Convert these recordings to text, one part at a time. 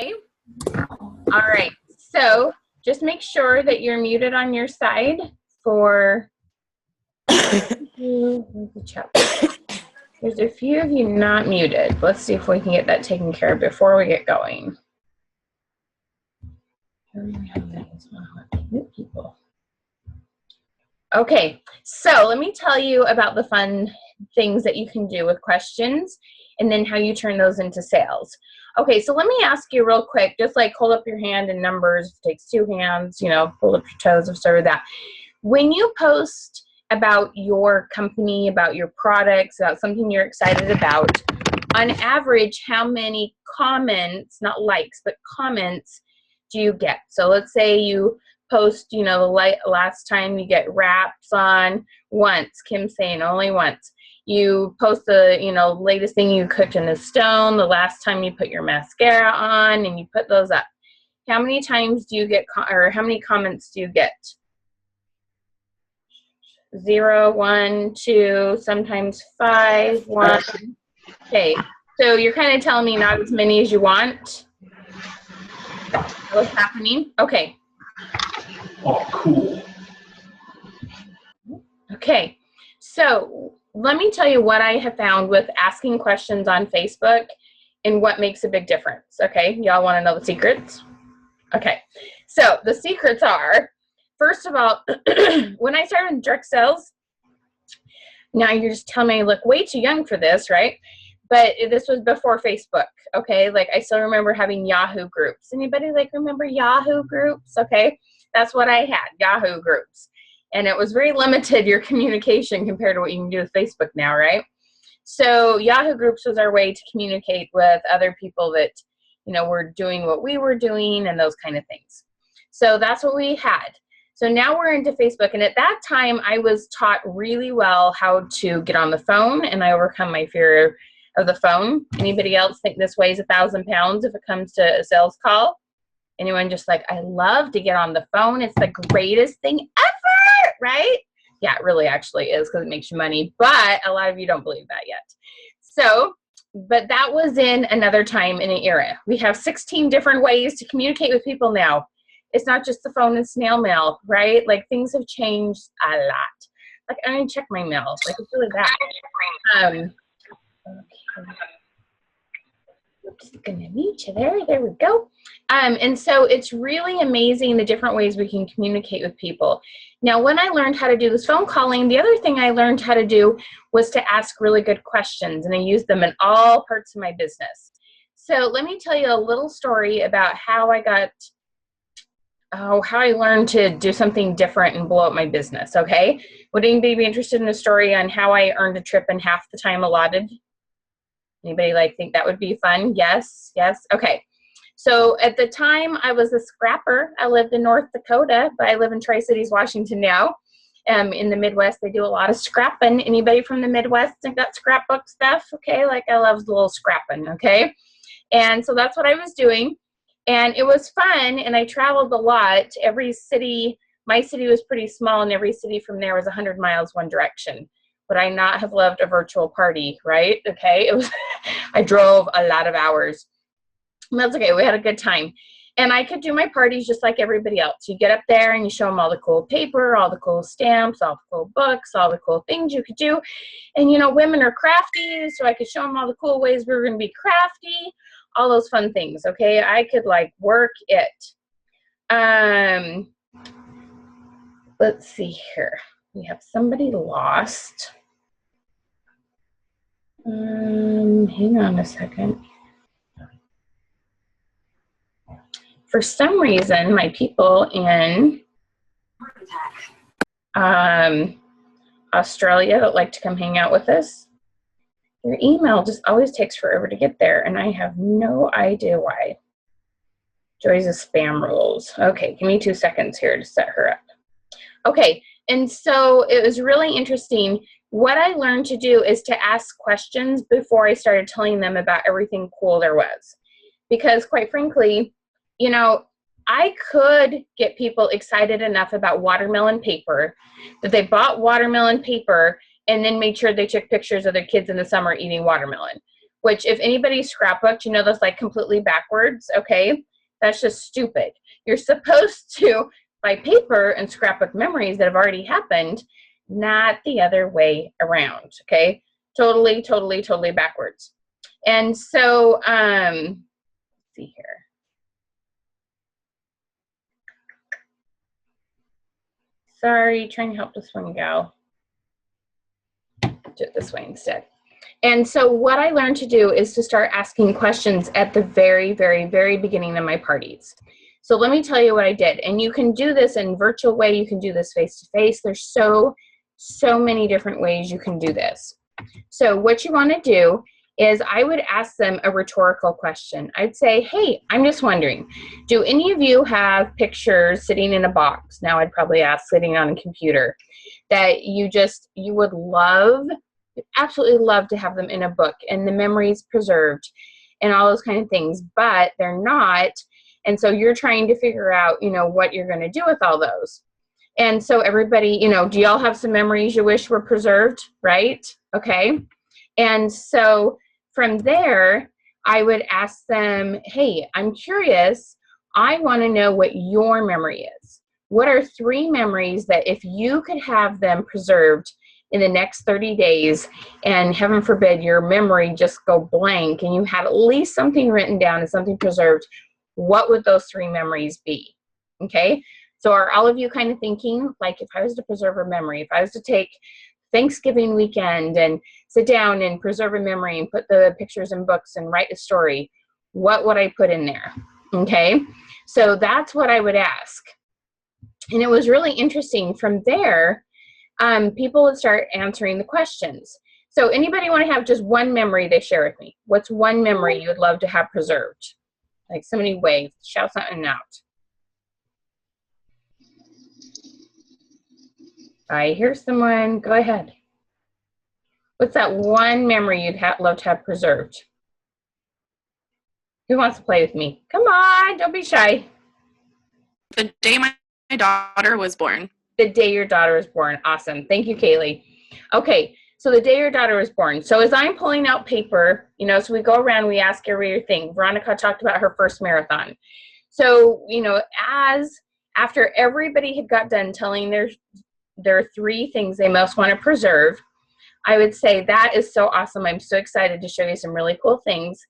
Okay. All right. So just make sure that you're muted on your side for the chat. There's a few of you not muted. Let's see if we can get that taken care of before we get going. People. Okay, so let me tell you about the fun things that you can do with questions and then how you turn those into sales. Okay, so let me ask you real quick, just like hold up your hand in numbers, it takes 2 hands, pull up your toes, observe that. When you post about your company, about your products, about something you're excited about, on average, how many comments, not likes, but comments do you get? So let's say you post, the last time you get wraps on once, Kim's saying only once. You post the, latest thing you cooked in the stone, the last time you put your mascara on, and you put those up. How many times do you get, or how many comments do you get? 0, 1, 2, sometimes 5, 1. Okay, so you're kind of telling me not as many as you want. What's happening? Okay. Oh, cool. Okay, so let me tell you what I have found with asking questions on Facebook and what makes a big difference. Okay, y'all want to know the secrets? Okay, so the secrets are, first of all, when I started in direct sales, now you're just telling me I look way too young for this, right? But this was before Facebook, okay? Like, I still remember having Yahoo groups. Anybody, remember Yahoo groups? Okay, that's what I had, Yahoo groups. And it was very limited, your communication, compared to what you can do with Facebook now, right? So Yahoo groups was our way to communicate with other people that, were doing what we were doing and those kind of things. So that's what we had. So now we're into Facebook. And at that time, I was taught really well how to get on the phone, and I overcome my fear of the phone. Anybody else think this weighs 1,000 pounds if it comes to a sales call? Anyone just like, I love to get on the phone. It's the greatest thing ever, right? Yeah, it really actually is, because it makes you money. But a lot of you don't believe that yet. So, but that was in another time in an era. We have 16 different ways to communicate with people now. It's not just the phone and snail mail, right? Like, things have changed a lot. Like, I don't even check my mail. Like, it's really bad. Okay. Oops, gonna mute you there. There we go. And so it's really amazing the different ways we can communicate with people. Now, when I learned how to do this phone calling, the other thing I learned how to do was to ask really good questions, and I use them in all parts of my business. So let me tell you a little story about how I got, how I learned to do something different and blow up my business, okay? Would anybody be interested in a story on how I earned a trip in half the time allotted? Anybody think that would be fun? Yes, yes, okay. So at the time, I was a scrapper. I lived in North Dakota, but I live in Tri-Cities, Washington now. In the Midwest, they do a lot of scrapping. Anybody from the Midwest think that scrapbook stuff? Okay, I love the little scrapping, okay? And so that's what I was doing. And it was fun, and I traveled a lot. Every city, my city was pretty small, and every city from there was 100 miles one direction. Would I not have loved a virtual party, right? Okay, it was, I drove a lot of hours. That's okay, we had a good time. And I could do my parties just like everybody else. You get up there and you show them all the cool paper, all the cool stamps, all the cool books, all the cool things you could do. And women are crafty, so I could show them all the cool ways we were gonna be crafty, all those fun things, okay? I could work it. Let's see here. We have somebody lost. Hang on a second. For some reason, my people in Australia that like to come hang out with us, your email just always takes forever to get there, and I have no idea why. Joy's a spam rules. Okay, give me 2 seconds here to set her up. Okay, and so it was really interesting. What I learned to do is to ask questions before I started telling them about everything cool there was. Because quite frankly, I could get people excited enough about watermelon paper that they bought watermelon paper and then made sure they took pictures of their kids in the summer eating watermelon. which if anybody scrapbooked, you know, those like completely backwards, okay? That's just stupid. You're supposed to buy paper and scrapbook memories that have already happened, not the other way around, okay? Totally, totally, totally backwards. And so, let's see here. Sorry, trying to help this one go. Do it this way instead. And so what I learned to do is to start asking questions at the very, very, very beginning of my parties. So let me tell you what I did. And you can do this in virtual way. You can do this face-to-face. There's so many different ways you can do this. So what you want to do is I would ask them a rhetorical question. I'd say, hey, I'm just wondering, do any of you have pictures sitting in a box? Now I'd probably ask sitting on a computer that you would love, absolutely love to have them in a book and the memories preserved and all those kind of things, but they're not. And so you're trying to figure out, you know, what you're going to do with all those. And so everybody, you know, do y'all have some memories you wish were preserved, right? Okay. And so from there, I would ask them, hey, I'm curious. I want to know what your memory is. What are 3 memories that if you could have them preserved in the next 30 days, and heaven forbid your memory just go blank and you had at least something written down and something preserved, what would those 3 memories be? Okay. So are all of you kind of thinking, like, if I was to preserve a memory, if I was to take Thanksgiving weekend and sit down and preserve a memory and put the pictures in books and write a story, what would I put in there? Okay, so that's what I would ask. And it was really interesting. From there, people would start answering the questions. So anybody want to have just one memory they share with me? What's one memory you'd love to have preserved? Like somebody wave, shout something out. I hear someone. Go ahead. What's that one memory you'd love to have preserved? Who wants to play with me? Come on, don't be shy. The day my daughter was born. The day your daughter was born. Awesome. Thank you, Kaylee. Okay, so the day your daughter was born. So as I'm pulling out paper, you know, so we go around, we ask every thing. Veronica talked about her first marathon. So, you know, after everybody had got done telling their 3 things they most want to preserve, I would say, that is so awesome. I'm so excited to show you some really cool things.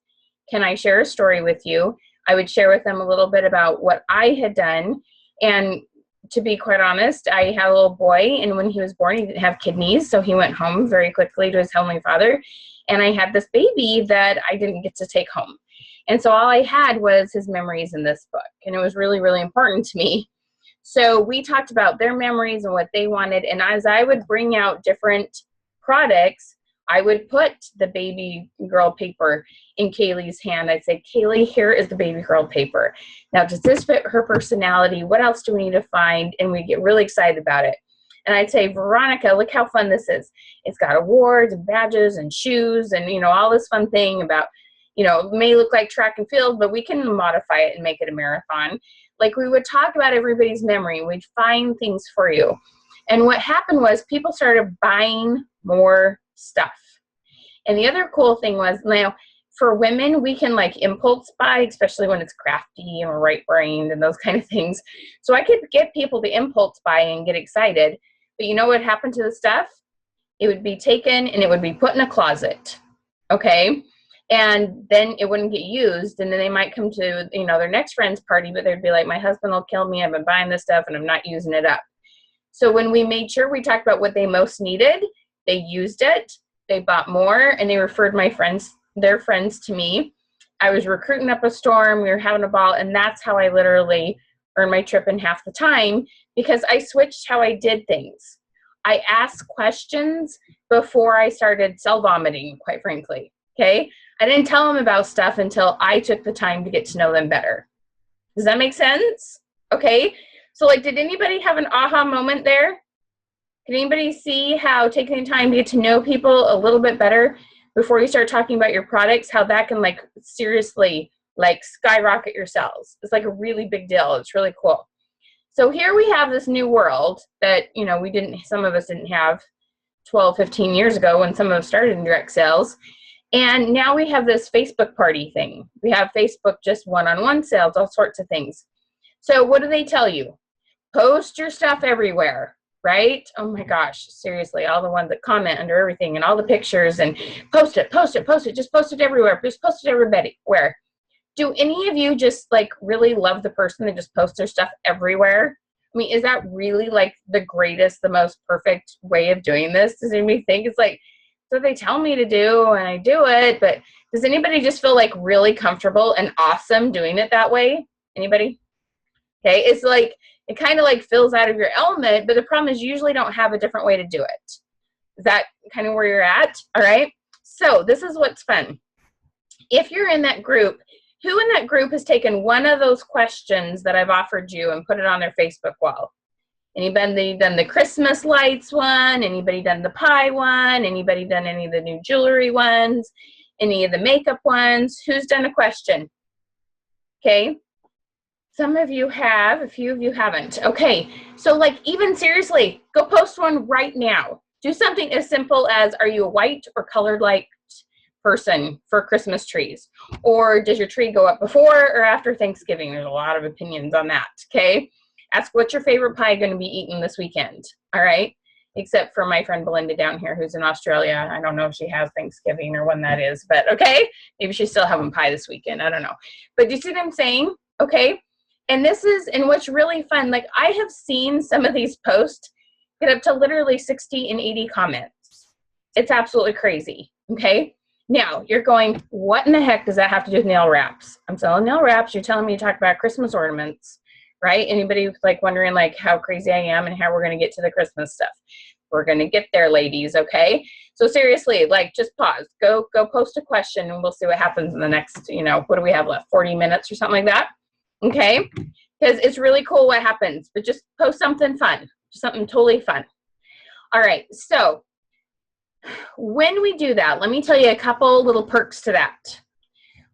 Can I share a story with you? I would share with them a little bit about what I had done. And to be quite honest, I had a little boy, and when he was born, he didn't have kidneys, so he went home very quickly to his Heavenly Father. And I had this baby that I didn't get to take home. And so all I had was his memories in this book. And it was really, really important to me. So we talked about their memories and what they wanted. And as I would bring out different products, I would put the baby girl paper in Kaylee's hand. I'd say, Kaylee, here is the baby girl paper. Now, does this fit her personality? What else do we need to find? And we get really excited about it. And I'd say, Veronica, look how fun this is. It's got awards and badges and shoes and, you know, all this fun thing about, you know, it may look like track and field, but we can modify it and make it a marathon. Like, we would talk about everybody's memory. We'd find things for you. And what happened was people started buying more stuff. And the other cool thing was, now, for women, we can like impulse buy, especially when it's crafty and we're right-brained and those kind of things. So I could get people to impulse buy and get excited. But you know what happened to the stuff? It would be taken and it would be put in a closet. Okay? And then it wouldn't get used. And then they might come to, you know, their next friend's party, but they'd be like, my husband will kill me. I've been buying this stuff and I'm not using it up. So when we made sure we talked about what they most needed, they used it, they bought more, and they referred their friends to me. I was recruiting up a storm, we were having a ball, and that's how I literally earned my trip in half the time, because I switched how I did things. I asked questions before I started cell vomiting, quite frankly, okay? I didn't tell them about stuff until I took the time to get to know them better. Does that make sense? Okay, so like, did anybody have an aha moment there? Can anybody see how taking the time to get to know people a little bit better before you start talking about your products, how that can like seriously like skyrocket your sales? It's like a really big deal. It's really cool. So here we have this new world that, you know, some of us didn't have 12, 15 years ago when some of us started in direct sales. And now we have this Facebook party thing. We have Facebook just one-on-one sales, all sorts of things. So what do they tell you? Post your stuff everywhere, right? Oh my gosh, seriously, all the ones that comment under everything and all the pictures and post it, just post it everywhere, just post it everybody. Where? Do any of you just like really love the person that just posts their stuff everywhere? I mean, is that really like the greatest, the most perfect way of doing this? Does anybody think it's like, so they tell me to do and I do it, but does anybody just feel like really comfortable and awesome doing it that way? Anybody? Okay, it's like, it kind of like feels out of your element, but the problem is you usually don't have a different way to do it. Is that kind of where you're at? All right, so this is what's fun. If you're in that group, who in that group has taken one of those questions that I've offered you and put it on their Facebook wall? Anybody done the Christmas lights one? Anybody done the pie one? Anybody done any of the new jewelry ones? Any of the makeup ones? Who's done a question? Okay. Some of you have, a few of you haven't. Okay. So like even seriously, go post one right now. Do something as simple as, are you a white or colored light person for Christmas trees? Or does your tree go up before or after Thanksgiving? There's a lot of opinions on that. Okay. Ask what's your favorite pie going to be eaten this weekend. All right. Except for my friend Belinda down here who's in Australia. I don't know if she has Thanksgiving or when that is, but okay. Maybe she's still having pie this weekend. I don't know. But do you see what I'm saying? Okay. And this is, and what's really fun, like I have seen some of these posts get up to literally 60 and 80 comments. It's absolutely crazy. Okay. Now you're going, what in the heck does that have to do with nail wraps? I'm selling nail wraps. You're telling me to talk about Christmas ornaments. Right? Anybody like wondering like how crazy I am and how we're going to get to the Christmas stuff? We're going to get there, ladies. Okay. So seriously, like just pause, go post a question and we'll see what happens in the next, you know, what do we have left? 40 minutes or something like that. Okay. Because it's really cool what happens, but just post something fun, just something totally fun. All right. So when we do that, let me tell you a couple little perks to that.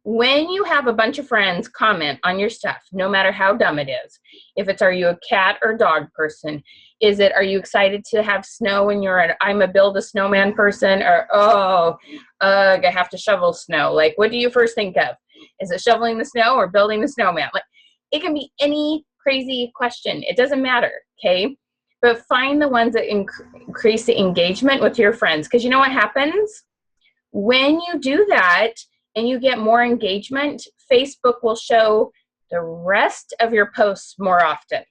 When you have a bunch of friends comment on your stuff, no matter how dumb it is, if it's, are you a cat or dog person? Is it, are you excited to have snow and you're an, I'm a build a snowman person? Or, oh, I have to shovel snow. Like, what do you first think of? Is it shoveling the snow or building the snowman? Like, it can be any crazy question. It doesn't matter, okay? But find the ones that increase the engagement with your friends. Because you know what happens? When you do that, and you get more engagement, Facebook will show the rest of your posts more often.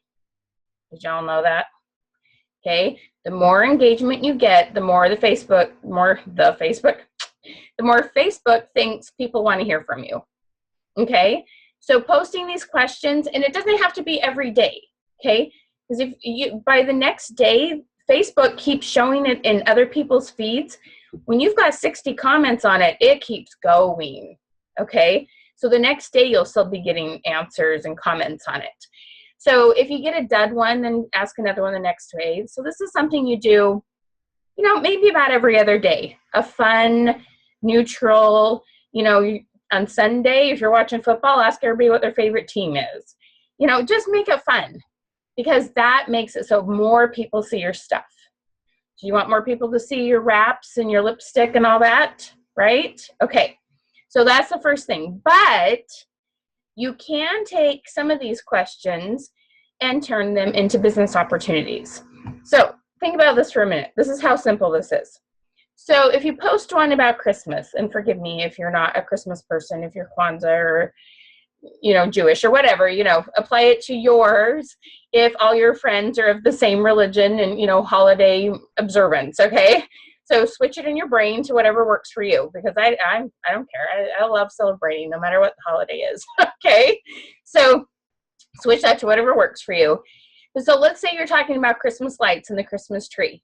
Did y'all know that? Okay, the more engagement you get, the more Facebook thinks people want to hear from you. Okay, so posting these questions, and it doesn't have to be every day, okay? Because if you, by the next day, Facebook keeps showing it in other people's feeds. When you've got 60 comments on it, it keeps going, okay? So the next day, you'll still be getting answers and comments on it. So if you get a dud one, then ask another one the next day. So this is something you do, you know, maybe about every other day. A fun, neutral, you know, on Sunday, if you're watching football, ask everybody what their favorite team is. You know, just make it fun because that makes it so more people see your stuff. Do you want more people to see your wraps and your lipstick and all that, right? Okay, so that's the first thing. But you can take some of these questions and turn them into business opportunities. So think about this for a minute. This is how simple this is. So if you post one about Christmas, and forgive me if you're not a Christmas person, if you're Kwanzaa or, you know, Jewish or whatever, you know, apply it to yours if all your friends are of the same religion and, you know, holiday observance, okay? So switch it in your brain to whatever works for you because I don't care. I love celebrating no matter what the holiday is, okay? So switch that to whatever works for you. So let's say you're talking about Christmas lights and the Christmas tree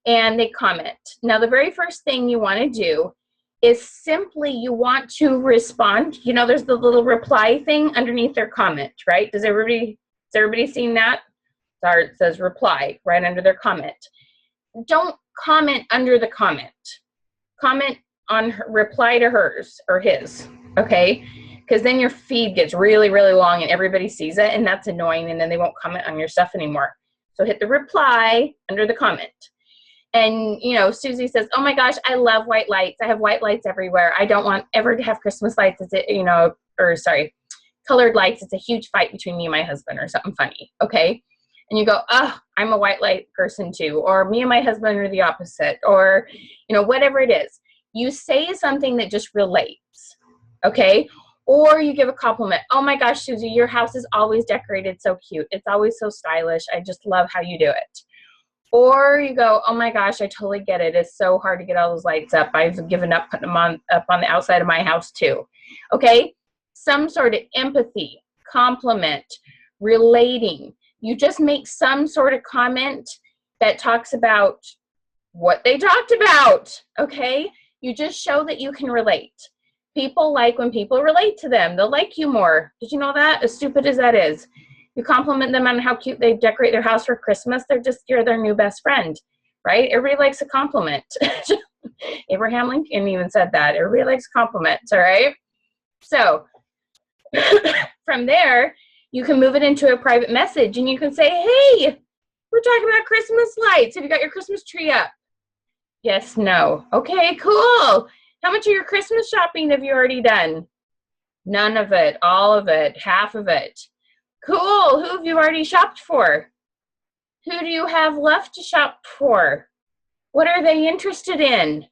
and they comment. Now, the very first thing you want to do is simply you want to respond. You know, there's the little reply thing underneath their comment, right? Has everybody seen that? Sorry, it says reply right under their comment. Don't comment under the comment. Comment on her, reply to hers or his, okay? Because then your feed gets really, really long and everybody sees it and that's annoying and then they won't comment on your stuff anymore. So hit the reply under the comment. And, you know, Susie says, oh my gosh, I love white lights. I have white lights everywhere. I don't want ever to have Christmas lights. It's, you know, or sorry, colored lights. It's a huge fight between me and my husband or something funny. Okay. And you go, oh, I'm a white light person too. Or me and my husband are the opposite. Or, you know, whatever it is. You say something that just relates. Okay. Or you give a compliment. Oh my gosh, Susie, your house is always decorated so cute. It's always so stylish. I just love how you do it. Or you go, oh my gosh, I totally get it. It's so hard to get all those lights up. I've given up putting them up on the outside of my house too. Okay? Some sort of empathy, compliment, relating. You just make some sort of comment that talks about what they talked about. Okay? You just show that you can relate. People like when people relate to them. They'll like you more. Did you know that? As stupid as that is. You compliment them on how cute they decorate their house for Christmas. You're their new best friend, right? Everybody likes a compliment. Abraham Lincoln even said that. Everybody likes compliments, all right? So from there, you can move it into a private message and you can say, hey, we're talking about Christmas lights. Have you got your Christmas tree up? Yes, no. Okay, cool. How much of your Christmas shopping have you already done? None of it, all of it, half of it. Cool. Who have you already shopped for? Who do you have left to shop for? What are they interested in?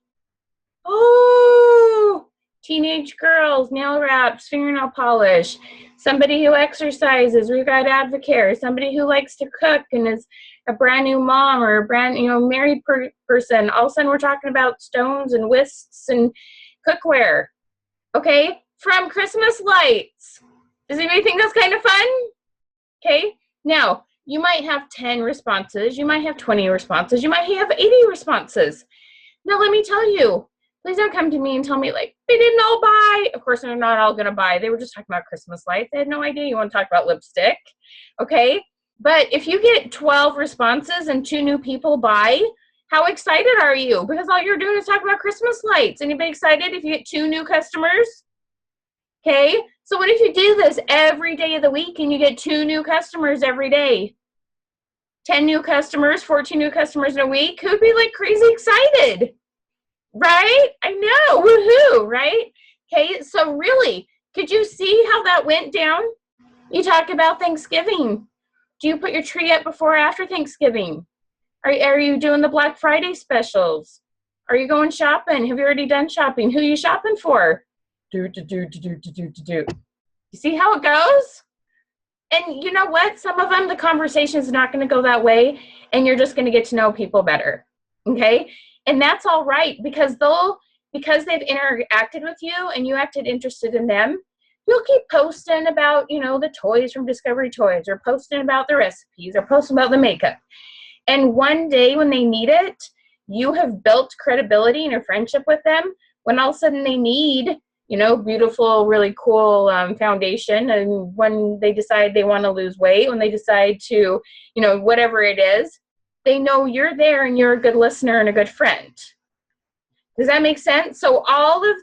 Oh, teenage girls, nail wraps, fingernail polish, somebody who exercises, we've got Advocare, somebody who likes to cook and is a brand new mom or a brand, you know, married person. All of a sudden we're talking about stones and whisks and cookware. Okay, from Christmas lights. Does anybody think that's kind of fun? Okay, now you might have 10 responses, you might have 20 responses, you might have 80 responses. Now let me tell you, please don't come to me and tell me like, they didn't all buy. Of course, they're not all gonna buy. They were just talking about Christmas lights. They had no idea you want to talk about lipstick, okay? But if you get 12 responses and 2 new people buy, how excited are you? Because all you're doing is talking about Christmas lights. Anybody excited if you get 2 new customers? Okay, so what if you do this every day of the week and you get 2 new customers every day? 10 new customers, 14 new customers in a week? Who'd be like crazy excited? Right? I know, woohoo, right? Okay, so really, could you see how that went down? You talk about Thanksgiving. Do you put your tree up before or after Thanksgiving? Are you doing the Black Friday specials? Are you going shopping? Have you already done shopping? Who are you shopping for? Do. You see how it goes? And you know what? Some of them, the conversation is not going to go that way, and you're just going to get to know people better. Okay? And that's all right, because they've interacted with you and you acted interested in them, you'll keep posting about, you know, the toys from Discovery Toys, or posting about the recipes, or posting about the makeup. And one day when they need it, you have built credibility in your friendship with them. When all of a sudden they need, you know, beautiful, really cool foundation, and when they decide they want to lose weight, when they decide to, you know, whatever it is, they know you're there and you're a good listener and a good friend. Does that make sense? So all of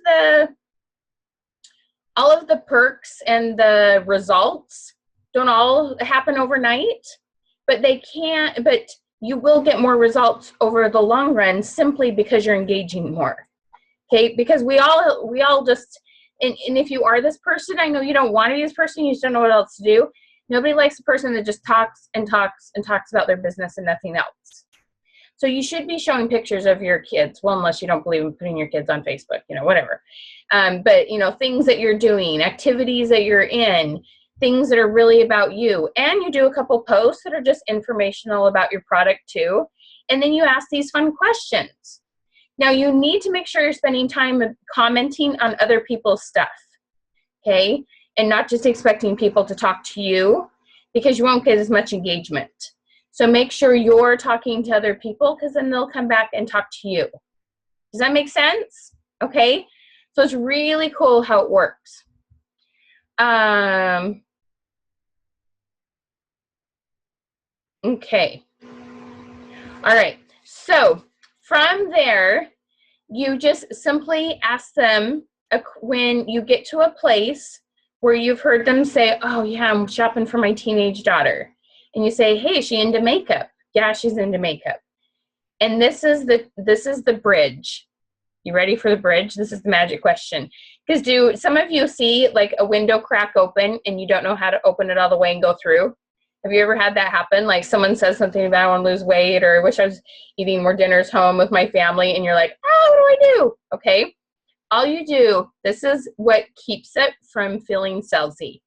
the perks and the results don't all happen overnight, but you will get more results over the long run simply because you're engaging more. Okay, because we all just, and if you are this person, I know you don't want to be this person, you just don't know what else to do. Nobody likes a person that just talks and talks and talks about their business and nothing else. So you should be showing pictures of your kids. Well, unless you don't believe in putting your kids on Facebook, you know, whatever. But, you know, things that you're doing, activities that you're in, things that are really about you. And you do a couple posts that are just informational about your product too. And then you ask these fun questions. Now, you need to make sure you're spending time commenting on other people's stuff, okay? And not just expecting people to talk to you, because you won't get as much engagement. So make sure you're talking to other people, because then they'll come back and talk to you. Does that make sense? Okay? So it's really cool how it works. Okay. All right. So from there, you just simply ask them when you get to a place where you've heard them say, oh yeah, I'm shopping for my teenage daughter. And you say, hey, is she into makeup? Yeah, she's into makeup. And this is the bridge. You ready for the bridge? This is the magic question. Because do some of you see like a window crack open and you don't know how to open it all the way and go through? Have you ever had that happen? Like someone says something about I want to lose weight, or I wish I was eating more dinners home with my family, and you're like, oh, what do I do? Okay. All you do, this is what keeps it from feeling salesy.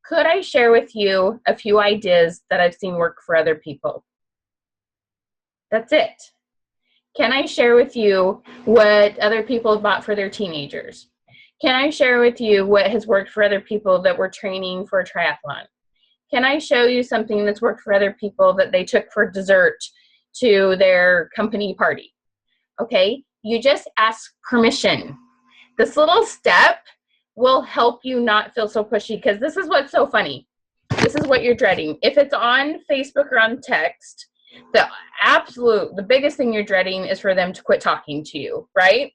Could I share with you a few ideas that I've seen work for other people? That's it. Can I share with you what other people have bought for their teenagers? Can I share with you what has worked for other people that were training for a triathlon? Can I show you something that's worked for other people that they took for dessert to their company party? Okay, you just ask permission. This little step will help you not feel so pushy, because this is what's so funny. This is what you're dreading. If it's on Facebook or on text, the biggest thing you're dreading is for them to quit talking to you, right?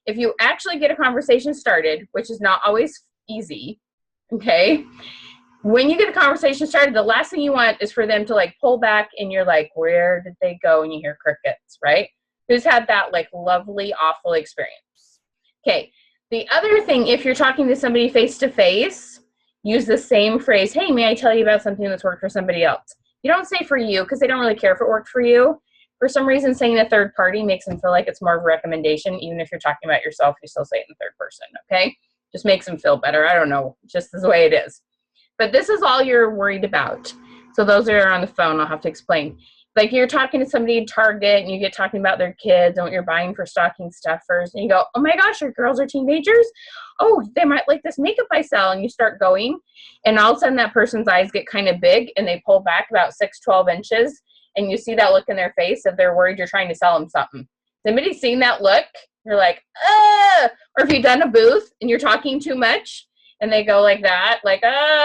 If you actually get a conversation started, which is not always easy, okay? When you get a conversation started, the last thing you want is for them to like pull back and you're like, where did they go? And you hear crickets, right? Who's had that like lovely, awful experience? Okay. The other thing, if you're talking to somebody face to face, use the same phrase. Hey, may I tell you about something that's worked for somebody else? You don't say for you, because they don't really care if it worked for you. For some reason, saying a third party makes them feel like it's more of a recommendation. Even if you're talking about yourself, you still say it in the third person, okay? Just makes them feel better. I don't know, just the way it is. But this is all you're worried about. So those that are on the phone, I'll have to explain. Like you're talking to somebody at Target and you get talking about their kids and what you're buying for stocking stuffers. And you go, oh my gosh, your girls are teenagers? Oh, they might like this makeup I sell. And you start going. And all of a sudden that person's eyes get kind of big and they pull back about 12 inches. And you see that look in their face if they're worried you're trying to sell them something. Somebody seen that look? You're like, ah. Or if you've done a booth and you're talking too much, and they go like that, like,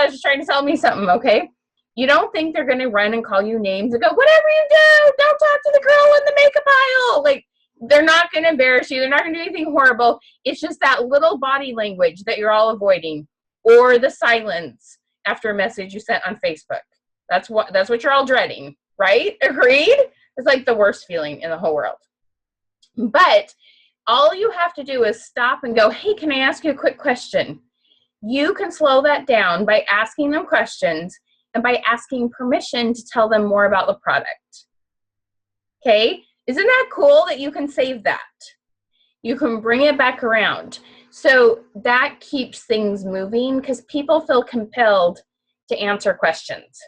she's trying to sell me something, okay? You don't think they're going to run and call you names and go, whatever you do, don't talk to the girl in the makeup aisle. Like, they're not going to embarrass you. They're not going to do anything horrible. It's just that little body language that you're all avoiding, or the silence after a message you sent on Facebook. That's what you're all dreading, right? Agreed? It's like the worst feeling in the whole world. But all you have to do is stop and go, hey, can I ask you a quick question? You can slow that down by asking them questions and by asking permission to tell them more about the product. Okay? Isn't that cool that you can save that? You can bring it back around. So that keeps things moving because people feel compelled to answer questions.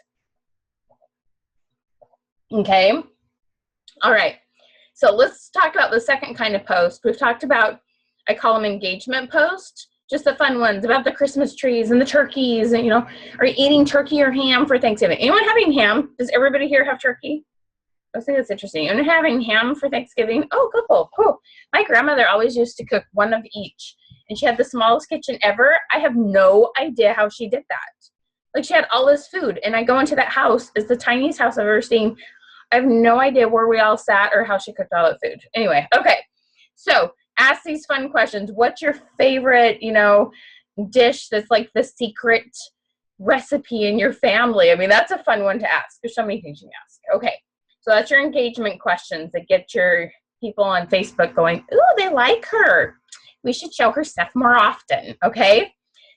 Okay? All right. So let's talk about the second kind of post. We've talked about, I call them engagement posts. Just the fun ones about the Christmas trees and the turkeys and, are you eating turkey or ham for Thanksgiving? Anyone having ham? Does everybody here have turkey? I think that's interesting. Anyone having ham for Thanksgiving? Oh, couple. Cool. My grandmother always used to cook one of each, and she had the smallest kitchen ever. I have no idea how she did that. Like, she had all this food, and I go into that house. It's the tiniest house I've ever seen. I have no idea where we all sat or how she cooked all that food. Anyway, okay. So, ask these fun questions. What's your favorite, dish that's like the secret recipe in your family? I mean, that's a fun one to ask. There's so many things you can ask. Okay, so that's your engagement questions that get your people on Facebook going, ooh, they like her. We should show her stuff more often, okay?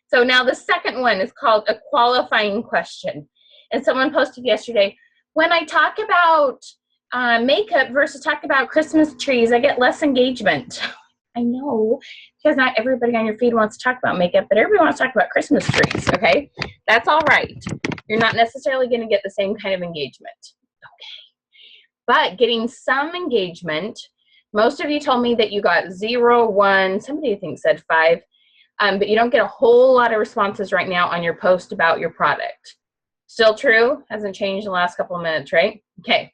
So now the second one is called a qualifying question. And someone posted yesterday, when I talk about makeup versus talk about Christmas trees, I get less engagement. I know, because not everybody on your feed wants to talk about makeup, but everybody wants to talk about Christmas trees, okay? That's all right. You're not necessarily going to get the same kind of engagement, okay? But getting some engagement, most of you told me that you got 0, 1, somebody I think said 5, but you don't get a whole lot of responses right now on your post about your product. Still true? Hasn't changed in the last couple of minutes, right? Okay.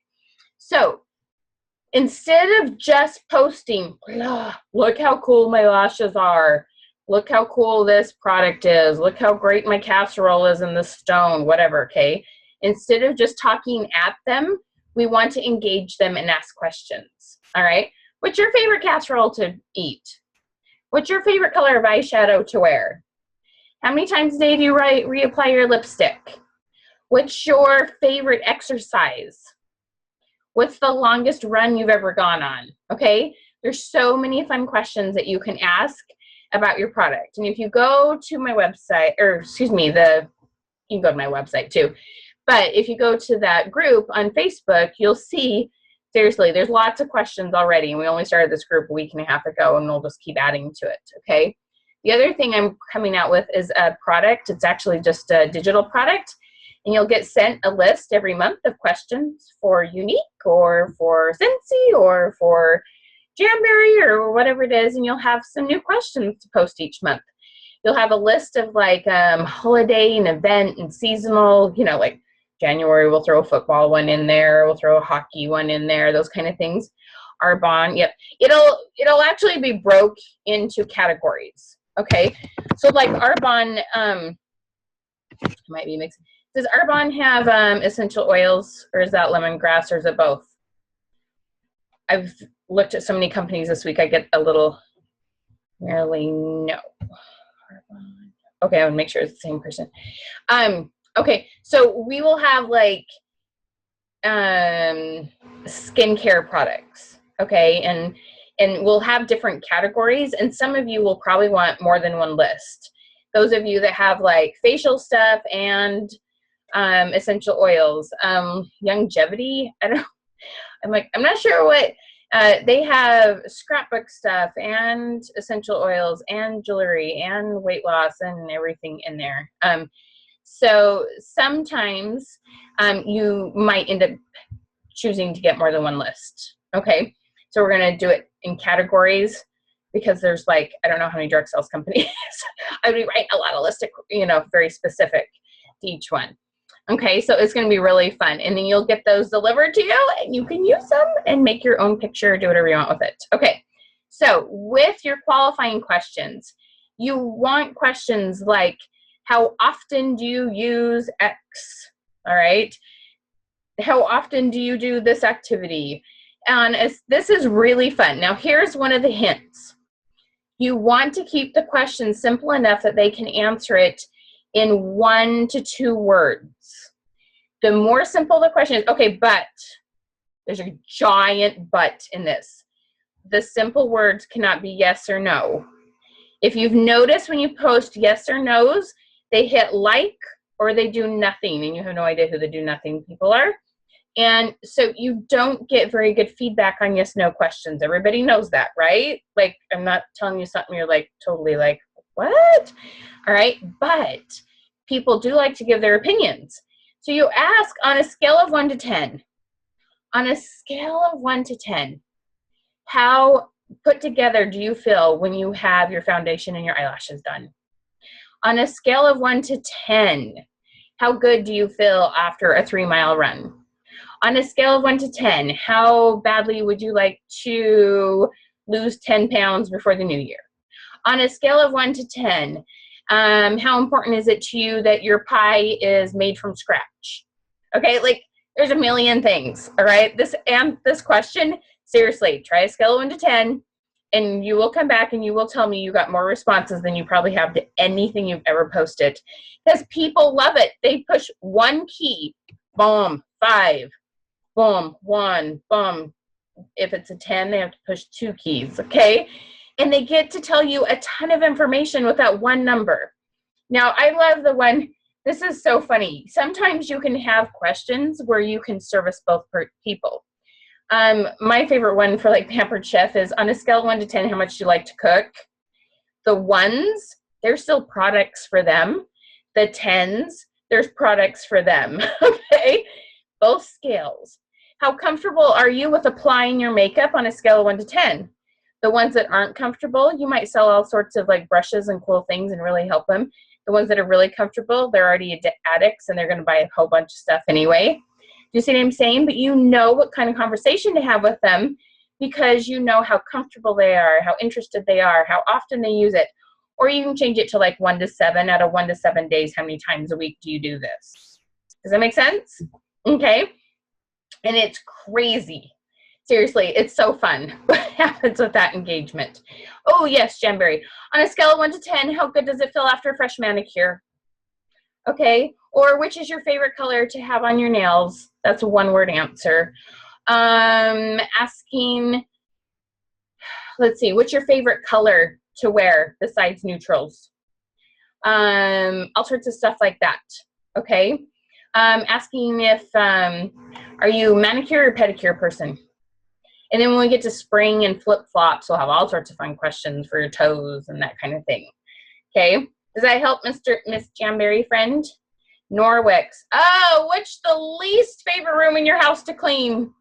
So, instead of just posting, look how cool my lashes are, look how cool this product is, look how great my casserole is in the stone, whatever, okay? Instead of just talking at them, we want to engage them and ask questions, all right? What's your favorite casserole to eat? What's your favorite color of eyeshadow to wear? How many times a day do you reapply your lipstick? What's your favorite exercise? What's the longest run you've ever gone on? Okay, there's so many fun questions that you can ask about your product. And if you go to my website, or excuse me, you can go to my website too. But if you go to that group on Facebook, you'll see, seriously, there's lots of questions already. And we only started this group a week and a half ago, and we'll just keep adding to it, okay? The other thing I'm coming out with is a product. It's actually just a digital product. And you'll get sent a list every month of questions for Younique or for Scentsy or for Jamberry or whatever it is. And you'll have some new questions to post each month. You'll have a list of like holiday and event and seasonal, you know, like January, we'll throw a football one in there. We'll throw a hockey one in there, those kind of things. Arbonne, yep. It'll actually be broke into categories, okay? So like Arbonne, might be mixed. Does Arbonne have essential oils, or is that lemongrass, or is it both? I've looked at so many companies this week, I get a little, merely no. Okay, I would make sure it's the same person. Okay, so we will have like skincare products, okay, and we'll have different categories, and some of you will probably want more than one list. Those of you that have like facial stuff and essential oils, longevity, I'm not sure what, they have scrapbook stuff and essential oils and jewelry and weight loss and everything in there. So sometimes you might end up choosing to get more than one list, okay? So we're gonna do it in categories because there's like, I don't know how many drug sales companies. I would write a lot of lists, you know, very specific to each one. Okay, so it's going to be really fun. And then you'll get those delivered to you, and you can use them and make your own picture, do whatever you want with it. Okay, so with your qualifying questions, you want questions like, how often do you use X? All right, how often do you do this activity? And this is really fun. Now, here's one of the hints. You want to keep the question simple enough that they can answer it in 1 to 2 words. The more simple the question is, okay, but, there's a giant but in this. The simple words cannot be yes or no. If you've noticed when you post yes or no's, they hit like or they do nothing, and you have no idea who the do nothing people are. And so you don't get very good feedback on yes, no questions. Everybody knows that, right? Like, I'm not telling you something you're like totally like, what? All right, but people do like to give their opinions. So you ask on a scale of 1 to 10, on a scale of 1 to 10, how put together do you feel when you have your foundation and your eyelashes done? On a scale of 1 to 10, how good do you feel after a 3-mile run? On a scale of 1 to 10, how badly would you like to lose 10 pounds before the new year? On a scale of 1 to 10, how important is it to you that your pie is made from scratch? Okay, like there's a million things, all right? This question, seriously, try a scale of 1 to 10, and you will come back and you will tell me you got more responses than you probably have to anything you've ever posted. Because people love it. They push one key, boom, 5, boom, 1, boom. If it's a 10, they have to push 2 keys, okay? And they get to tell you a ton of information with that one number. Now, I love the one, this is so funny. Sometimes you can have questions where you can service both people. My favorite one for like Pampered Chef is, on a scale of 1 to 10, how much do you like to cook? The 1s, there's still products for them. The 10s, there's products for them, okay? Both scales. How comfortable are you with applying your makeup on a scale of 1 to 10? The ones that aren't comfortable, you might sell all sorts of like brushes and cool things and really help them. The ones that are really comfortable, they're already addicts and they're going to buy a whole bunch of stuff anyway. Do you see what I'm saying? But you know what kind of conversation to have with them because you know how comfortable they are, how interested they are, how often they use it. Or you can change it to like 1 to 7. Out of 1 to 7 days, how many times a week do you do this? Does that make sense? Okay. And it's crazy. Seriously, it's so fun what happens with that engagement. Oh, yes, Jamberry. On a scale of 1 to 10, how good does it feel after a fresh manicure? Okay. Or which is your favorite color to have on your nails? That's a 1-word answer. Asking, let's see, what's your favorite color to wear besides neutrals? All sorts of stuff like that, okay? Asking if, are you manicure or pedicure person? And then when we get to spring and flip-flops, we'll have all sorts of fun questions for your toes and that kind of thing, okay? Does that help, Miss Jamberry friend? Norwix. Oh, what's the least favorite room in your house to clean?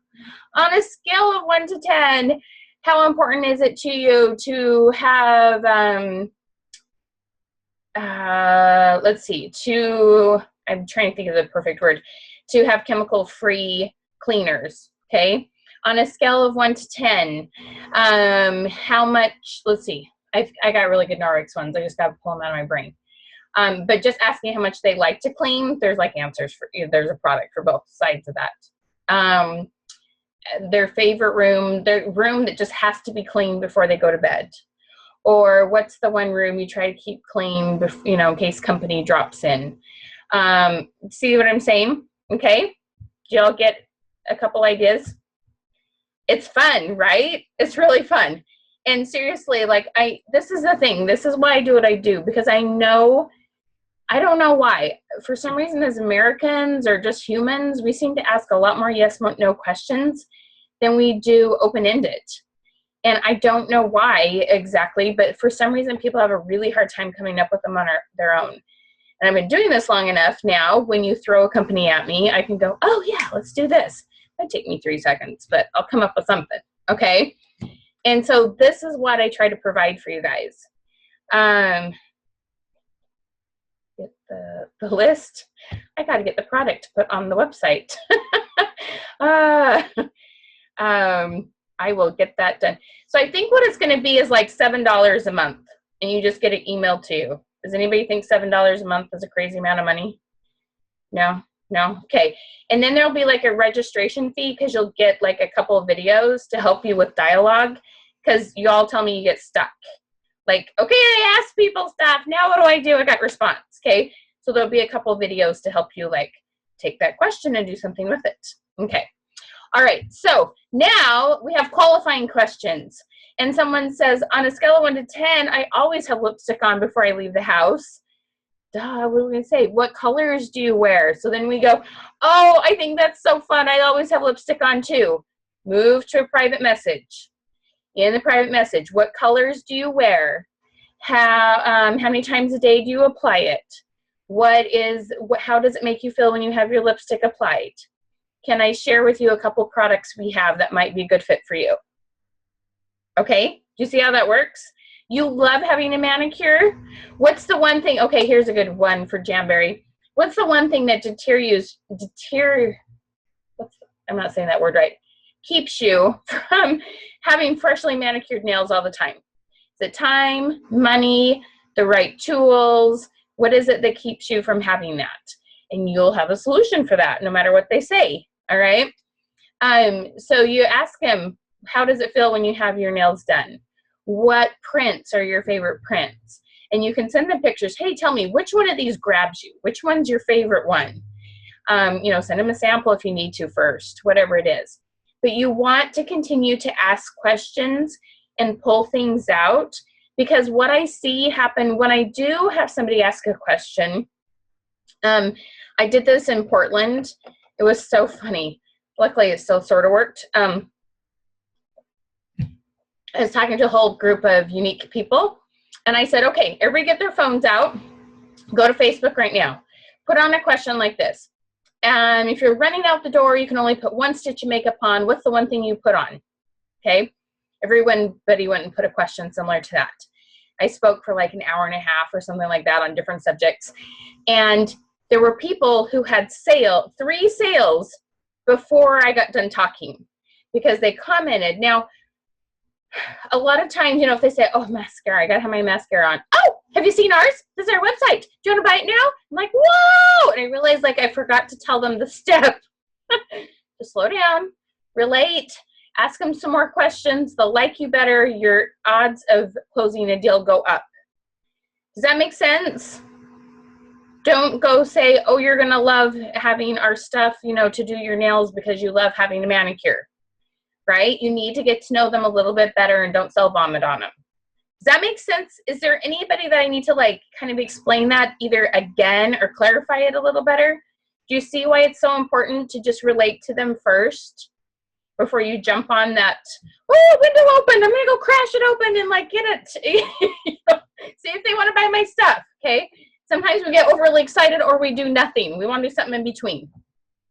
On a scale of 1 to 10, how important is it to you to have, let's see, I'm trying to think of the perfect word, to have chemical-free cleaners, okay? On a scale of 1 to 10, how much, let's see, I got really good Norwix ones. I just got to pull them out of my brain. But just asking how much they like to clean, there's like answers for, there's a product for both sides of that. Their favorite room, their room that just has to be clean before they go to bed. Or what's the one room you try to keep clean, in case company drops in. See what I'm saying? Okay? Do y'all get a couple ideas? It's fun, right? It's really fun. And seriously, like this is the thing. This is why I do what I do, because I don't know why. For some reason, as Americans or just humans, we seem to ask a lot more yes, no questions than we do open-ended. And I don't know why exactly, but for some reason, people have a really hard time coming up with them on their own. And I've been doing this long enough now, when you throw a company at me, I can go, oh yeah, let's do this. It'd take me 3 seconds, but I'll come up with something, okay? And so this is what I try to provide for you guys. Get the list. I got to get the product put on the website. I will get that done. So I think what it's going to be is like $7 a month, and you just get it emailed to you. Does anybody think $7 a month is a crazy amount of money? No? Okay. And then there'll be like a registration fee, because you'll get like a couple of videos to help you with dialogue, because you all tell me you get stuck. Like, okay, I asked people stuff. Now what do? I got response. Okay. So there'll be a couple of videos to help you like take that question and do something with it. Okay. All right. So now we have qualifying questions. And someone says, on a scale of 1 to 10, I always have lipstick on before I leave the house. Duh, what are we going to say? What colors do you wear? So then we go, oh, I think that's so fun. I always have lipstick on too. Move to a private message. In the private message, what colors do you wear? How many times a day do you apply it? How does it make you feel when you have your lipstick applied? Can I share with you a couple products we have that might be a good fit for you? Okay, do you see how that works? You love having a manicure. What's the one thing? Okay, here's a good one for Jamberry. What's the one thing that I'm not saying that word right. Keeps you from having freshly manicured nails all the time? Is it time, money, the right tools? What is it that keeps you from having that? And you'll have a solution for that, no matter what they say. All right. So you ask them, how does it feel when you have your nails done? What prints are your favorite prints? And you can send them pictures. Hey, tell me, which one of these grabs you? Which one's your favorite one? Send them a sample if you need to first, whatever it is. But you want to continue to ask questions and pull things out, because what I see happen when I do have somebody ask a question, I did this in Portland. It was so funny. Luckily, it still sort of worked. I was talking to a whole group of unique people, and I said, okay, everybody get their phones out, go to Facebook right now, put on a question like this. If you're running out the door, you can only put 1 stitch of makeup on. What's the one thing you put on? Okay. Everybody went and put a question similar to that. I spoke for like an hour and a half or something like that on different subjects. And there were people who had 3 sales before I got done talking, because they commented. Now, a lot of times, if they say, oh, mascara, I got to have my mascara on. Oh, have you seen ours? This is our website. Do you want to buy it now? I'm like, whoa! And I realized like I forgot to tell them the step. Just slow down, relate, ask them some more questions. They'll like you better. Your odds of closing a deal go up. Does that make sense? Don't go say, oh, you're going to love having our stuff, to do your nails because you love having a manicure. right? You need to get to know them a little bit better and don't sell vomit on them. Does that make sense? Is there anybody that I need to like kind of explain that either again or clarify it a little better? Do you see why it's so important to just relate to them first before you jump on that, oh, window open, I'm gonna go crash it open and like get it. You know, see if they want to buy my stuff, okay? Sometimes we get overly excited or we do nothing. We want to do something in between.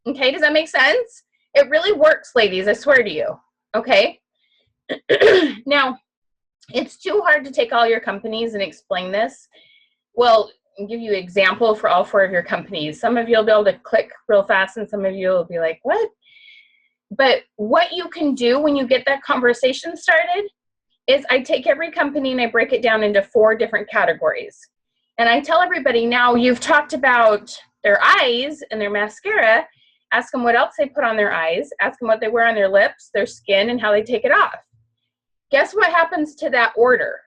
Okay, does that make sense? It really works, ladies, I swear to you, okay? Now, it's too hard to take all your companies and explain this. Well, I'll give you an example for all 4 of your companies. Some of you will be able to click real fast and some of you will be like, what? But what you can do when you get that conversation started is I take every company and I break it down into 4 different categories. And I tell everybody, now you've talked about their eyes and their mascara, ask them what else they put on their eyes, ask them what they wear on their lips, their skin, and how they take it off. Guess what happens to that order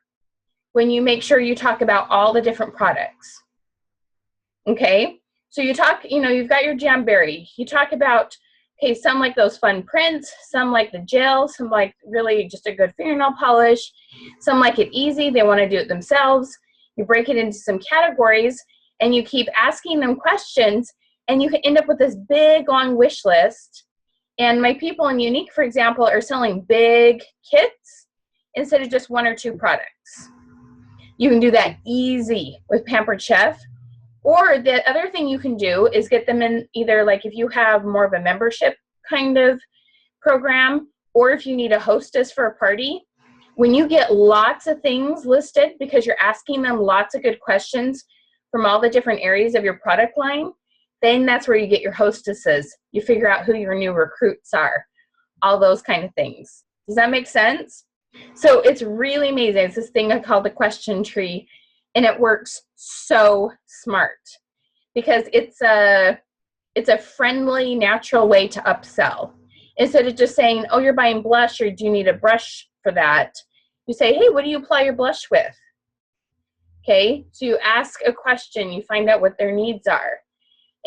when you make sure you talk about all the different products? Okay, so you talk, you know, you've got your Jamberry. You talk about, okay, some like those fun prints, some like the gel, some like really just a good fingernail polish, some like it easy, they want to do it themselves. You break it into some categories and you keep asking them questions and you can end up with this big long wish list. And my people in Younique, for example, are selling big kits instead of just 1 or 2 products. You can do that easy with Pampered Chef. Or the other thing you can do is get them in either like if you have more of a membership kind of program, or if you need a hostess for a party, when you get lots of things listed because you're asking them lots of good questions from all the different areas of your product line, then that's where you get your hostesses. You figure out who your new recruits are, all those kind of things. Does that make sense? So it's really amazing. It's this thing I call the question tree, and it works so smart because it's a friendly, natural way to upsell. Instead of just saying, oh, you're buying blush or do you need a brush for that? You say, hey, what do you apply your blush with? Okay, so you ask a question, you find out what their needs are.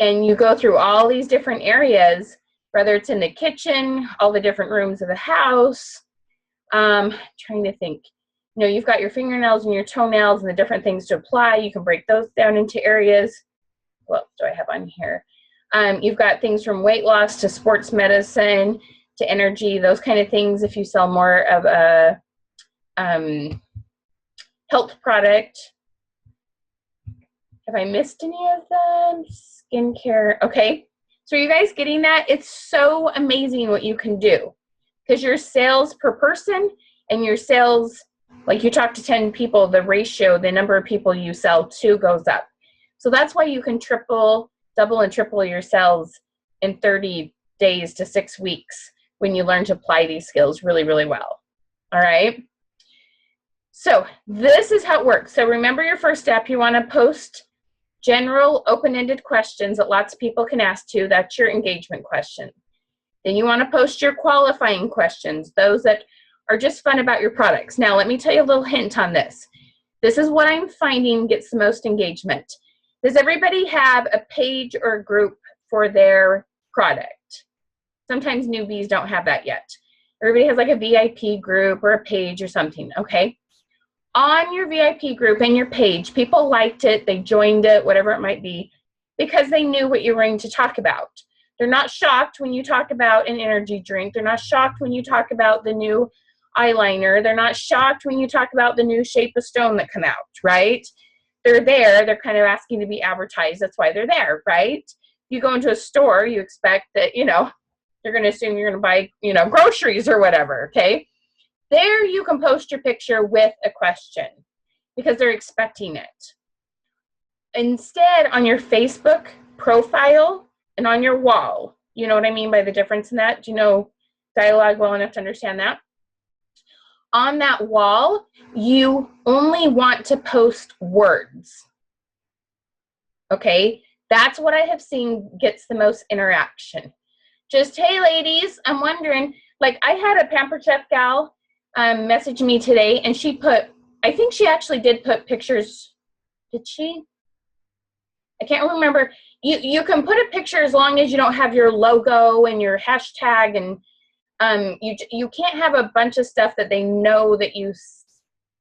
And you go through all these different areas, whether it's in the kitchen, all the different rooms of the house. Trying to think. You know, you've got your fingernails and your toenails and the different things to apply. You can break those down into areas. What do I have on here? You've got things from weight loss to sports medicine to energy, those kind of things if you sell more of a health product. Have I missed any of them? Skincare. Okay. So are you guys getting that? It's so amazing what you can do because your sales per person and your sales, like you talk to 10 people, the ratio, the number of people you sell to goes up. So that's why you can triple, double, and triple your sales in 30 days to 6 weeks when you learn to apply these skills really, really well. All right. So this is how it works. So remember your first step, you want to post general open-ended questions that lots of people can ask to. That's your engagement question. Then you want to post your qualifying questions, those that are just fun about your products. Now, let me tell you a little hint on this. This is what I'm finding gets the most engagement. Does everybody have a page or a group for their product? Sometimes newbies don't have that yet. Everybody has like a VIP group or a page or something, okay? On your VIP group and your page, people liked it, they joined it, whatever it might be, because they knew what you were going to talk about. They're not shocked when you talk about an energy drink. They're not shocked when you talk about the new eyeliner. They're not shocked when you talk about the new shape of stone that come out, right? They're there. They're kind of asking to be advertised. That's why they're there, right? You go into a store, you expect that, you know, they're going to assume you're going to buy, you know, groceries or whatever, okay? There you can post your picture with a question because they're expecting it. Instead, on your Facebook profile and on your wall, you know what I mean by the difference in that? Do you know dialogue well enough to understand that? On that wall, you only want to post words. Okay? That's what I have seen gets the most interaction. Just, hey ladies, I'm wondering, like I had a Pampered Chef gal message me today and she put, I think she actually did put pictures, did she? I can't remember. You can put a picture as long as you don't have your logo and your hashtag and You can't have a bunch of stuff that they know that you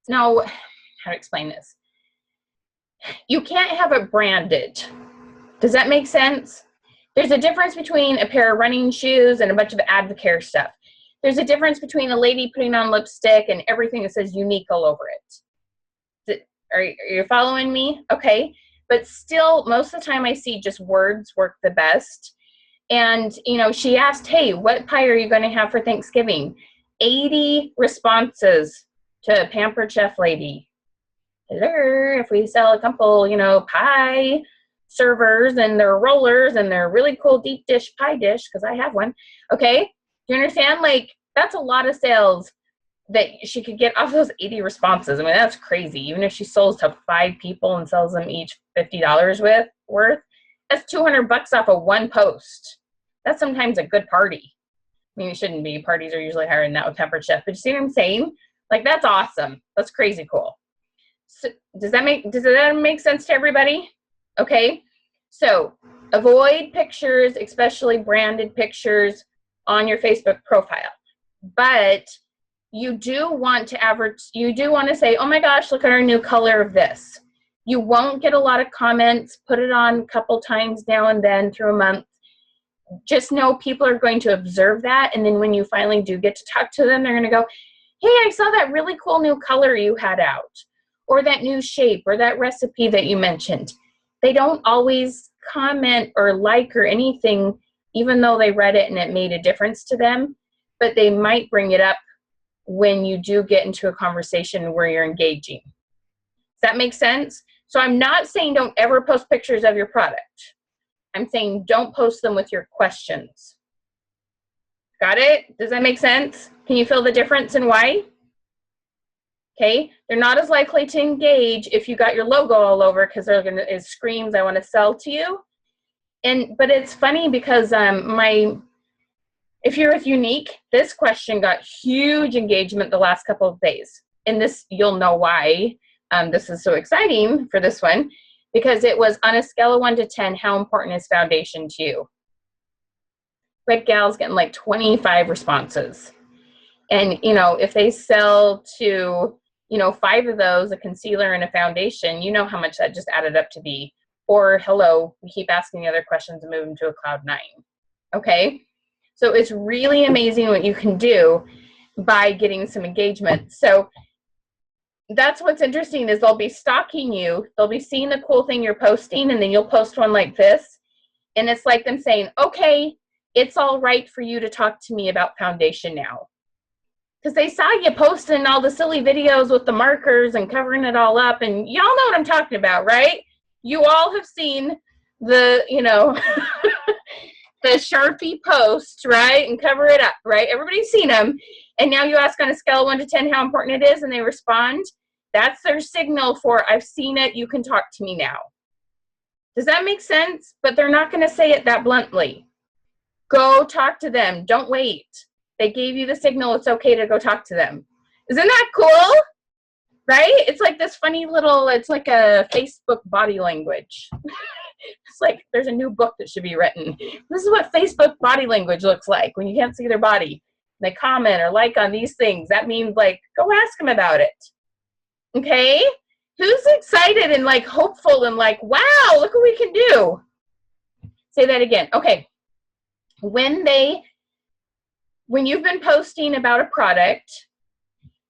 know. How to explain this? You can't have it branded. Does that make sense? There's a difference between a pair of running shoes and a bunch of Advocare stuff. There's a difference between a lady putting on lipstick and everything that says unique all over it. Are you following me? Okay. But still, most of the time I see just words work the best. And, you know, she asked, hey, what pie are you going to have for Thanksgiving? 80 responses to a Pampered Chef lady. Hello, if we sell a couple, you know, pie servers and their rollers and their really cool deep dish pie dish, because I have one. Okay. Do you understand? Like, that's a lot of sales that she could get off those 80 responses. I mean, that's crazy. Even if she sells to 5 people and sells them each $50 worth, that's $200 off of one post. That's sometimes a good party. I mean, it shouldn't be. Parties are usually higher than that with Pampered Chef. But you see what I'm saying? Like, that's awesome. That's crazy cool. So, does that make sense to everybody? Okay. So avoid pictures, especially branded pictures, on your Facebook profile. But you do want to say, oh my gosh, look at our new color of this. You won't get a lot of comments. Put it on a couple times now and then through a month. Just know people are going to observe that. And then when you finally do get to talk to them, they're going to go, hey, I saw that really cool new color you had out, or that new shape, or that recipe that you mentioned. They don't always comment or like or anything, even though they read it and it made a difference to them, but they might bring it up when you do get into a conversation where you're engaging. Does that make sense? So I'm not saying don't ever post pictures of your product. I'm saying don't post them with your questions. Got it? Does that make sense? Can you feel the difference and why? Okay, they're not as likely to engage if you got your logo all over, because it screams, I want to sell to you. But it's funny because if you're with Younique, this question got huge engagement the last couple of days. And this, you'll know why this is so exciting for this one, because it was on a scale of 1 to 10, how important is foundation to you? Red Gal's getting like 25 responses. And, you know, if they sell to, you know, 5 of those, a concealer and a foundation, you know how much that just added up to be. Or, hello, we keep asking the other questions and move them to a cloud 9. Okay? So it's really amazing what you can do by getting some engagement. So that's what's interesting is they'll be stalking you. They'll be seeing the cool thing you're posting, and then you'll post one like this. And it's like them saying, okay, it's all right for you to talk to me about foundation now. Because they saw you posting all the silly videos with the markers and covering it all up. And y'all know what I'm talking about, right? You all have seen the, you know, the Sharpie posts, right? And cover it up, right? Everybody's seen them. And now you ask on a scale of 1 to 10 how important it is, and they respond. That's their signal for, I've seen it, you can talk to me now. Does that make sense? But they're not going to say it that bluntly. Go talk to them. Don't wait. They gave you the signal. It's okay to go talk to them. Isn't that cool? Right? It's like this funny little, it's like a Facebook body language. It's like there's a new book that should be written. This is what Facebook body language looks like when you can't see their body. They comment or like on these things. That means, like, go ask them about it. Okay? Who's excited and like hopeful and like, wow, look what we can do? Say that again. Okay. When you've been posting about a product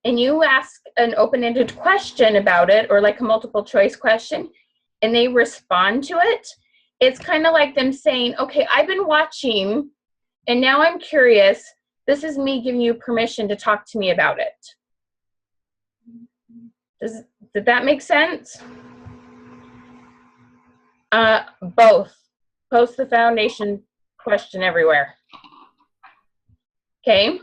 and you ask an open-ended question about it, or like a multiple choice question, and they respond to it, it's kind of like them saying, okay, I've been watching and now I'm curious. This is me giving you permission to talk to me about it. Did that make sense? Both. Post the foundation question everywhere. Okay.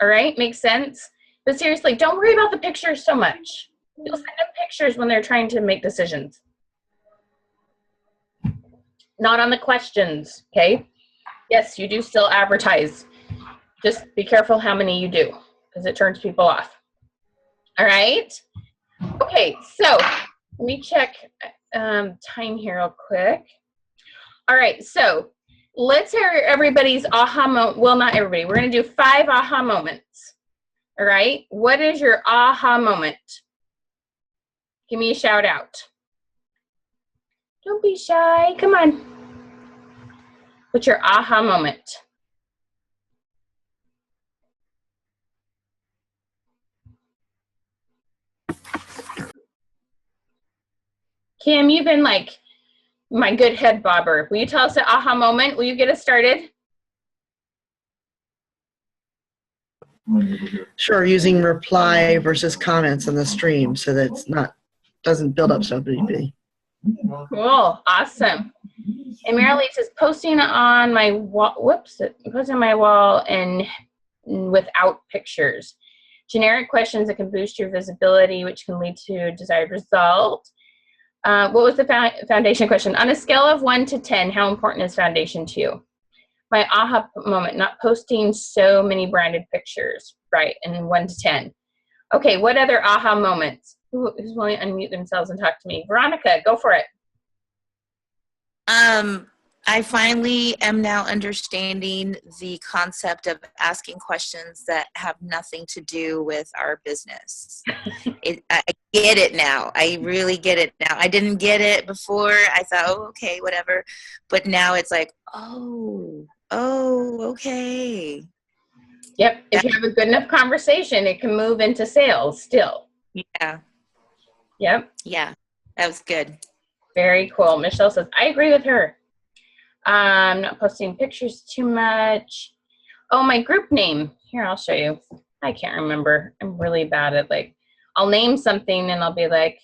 All right. Makes sense. But seriously, don't worry about the pictures so much. You'll send them pictures when they're trying to make decisions. Not on the questions. Okay. Yes, you do still advertise. Just be careful how many you do, because it turns people off. All right. Okay. So let me check time here real quick. All right. So let's hear everybody's aha moment. Well, not everybody. We're going to do 5 aha moments. All right. What is your aha moment? Give me a shout out. Don't be shy. Come on. What's your aha moment? Kim, you've been like my good head bobber. Will you tell us the aha moment? Will you get us started? Sure, using reply versus comments in the stream so that it's not, doesn't build up so big. Cool. Awesome. And Marilee says posting on my wall, posting on my wall and without pictures. Generic questions that can boost your visibility, which can lead to a desired result. What was the foundation question? On a scale of 1 to 10, how important is foundation to you? My aha moment, not posting so many branded pictures, right, and 1 to 10. Okay, what other aha moments? Who's willing to unmute themselves and talk to me? Veronica, go for it. I finally am now understanding the concept of asking questions that have nothing to do with our business. I get it now. I really get it now. I didn't get it before. I thought, oh, okay, whatever. But now it's like, oh, okay. Yep, if you have a good enough conversation, it can move into sales still. Yeah. Yep. Yeah, that was good. Very cool. Michelle says, I agree with her. Not posting pictures too much. Oh, my group name. Here, I'll show you. I can't remember. I'm really bad at like, I'll name something and I'll be like,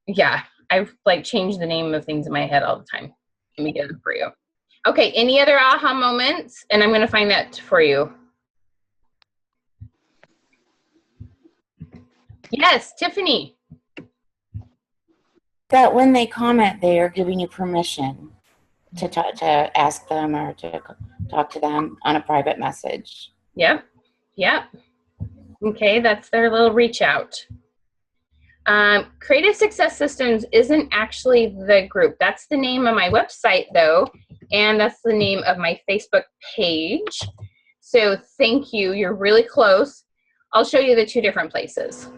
yeah, I've like changed the name of things in my head all the time. Let me get it for you. Okay, any other aha moments? And I'm going to find that for you. Yes, Tiffany. That when they comment, they are giving you permission to ask them or to talk to them on a private message. Yep. Yep. Okay, that's their little reach out. Creative Success Systems isn't actually the group. That's the name of my website, though, and that's the name of my Facebook page. So thank you. You're really close. I'll show you the 2 different places.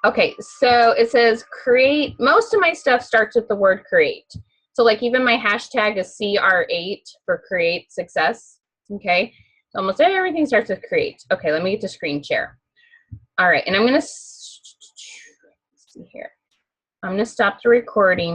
Okay, so it says create. Most of my stuff starts with the word create. So like even my hashtag is CR8 for create success. Okay, so almost everything starts with create. Okay, let me get to screen share. All right, and I'm going to see here. I'm going to stop the recording.